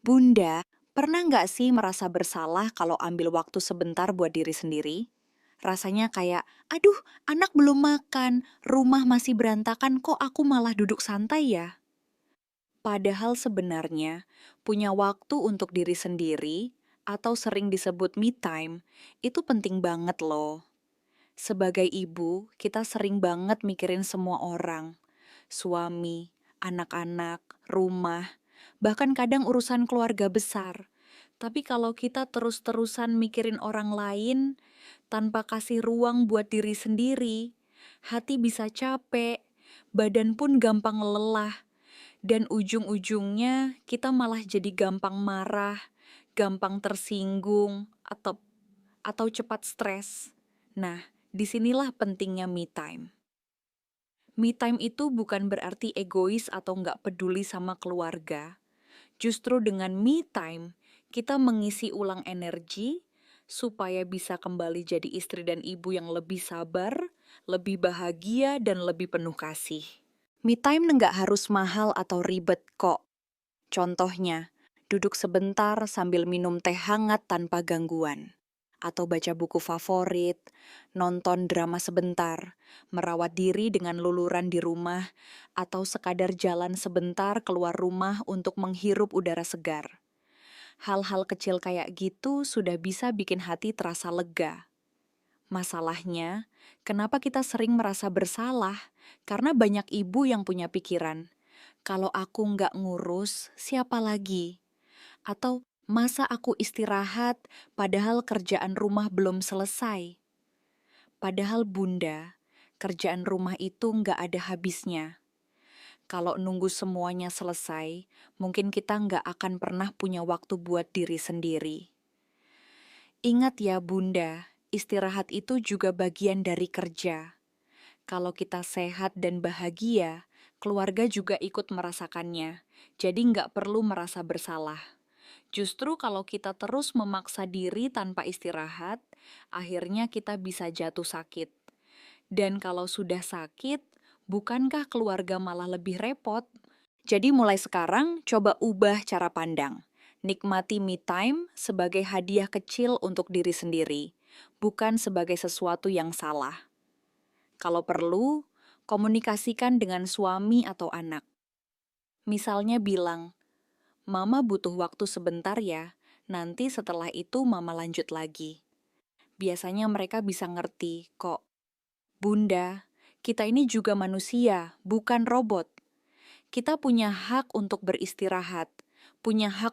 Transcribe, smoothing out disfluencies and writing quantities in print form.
Bunda, pernah nggak sih merasa bersalah kalau ambil waktu sebentar buat diri sendiri? Rasanya kayak, aduh, anak belum makan, rumah masih berantakan, kok aku malah duduk santai ya? Padahal sebenarnya, punya waktu untuk diri sendiri, atau sering disebut me time, itu penting banget loh. Sebagai ibu, kita sering banget mikirin semua orang. Suami, anak-anak, rumah, bahkan kadang urusan keluarga besar. Tapi kalau kita terus-terusan mikirin orang lain tanpa kasih ruang buat diri sendiri, hati bisa capek, badan pun gampang lelah, dan ujung-ujungnya kita malah jadi gampang marah, gampang tersinggung, atau cepat stres. Nah, disinilah pentingnya me time. Me time itu bukan berarti egois atau nggak peduli sama keluarga. Justru dengan me time, kita mengisi ulang energi supaya bisa kembali jadi istri dan ibu yang lebih sabar, lebih bahagia, dan lebih penuh kasih. Me time nggak harus mahal atau ribet kok. Contohnya, duduk sebentar sambil minum teh hangat tanpa gangguan. Atau baca buku favorit, nonton drama sebentar, merawat diri dengan luluran di rumah, atau sekadar jalan sebentar keluar rumah untuk menghirup udara segar. Hal-hal kecil kayak gitu sudah bisa bikin hati terasa lega. Masalahnya, kenapa kita sering merasa bersalah? Karena banyak ibu yang punya pikiran, kalau aku nggak ngurus, siapa lagi? Atau masa aku istirahat padahal kerjaan rumah belum selesai? Padahal bunda, kerjaan rumah itu nggak ada habisnya. Kalau nunggu semuanya selesai, mungkin kita nggak akan pernah punya waktu buat diri sendiri. Ingat ya bunda, istirahat itu juga bagian dari kerja. Kalau kita sehat dan bahagia, keluarga juga ikut merasakannya. Jadi nggak perlu merasa bersalah. Justru kalau kita terus memaksa diri tanpa istirahat, akhirnya kita bisa jatuh sakit. Dan kalau sudah sakit, bukankah keluarga malah lebih repot? Jadi mulai sekarang, coba ubah cara pandang. Nikmati me time sebagai hadiah kecil untuk diri sendiri, bukan sebagai sesuatu yang salah. Kalau perlu, komunikasikan dengan suami atau anak. Misalnya bilang, Mama butuh waktu sebentar ya, nanti setelah itu Mama lanjut lagi. Biasanya mereka bisa ngerti kok. Bunda, kita ini juga manusia, bukan robot. Kita punya hak untuk beristirahat, punya hak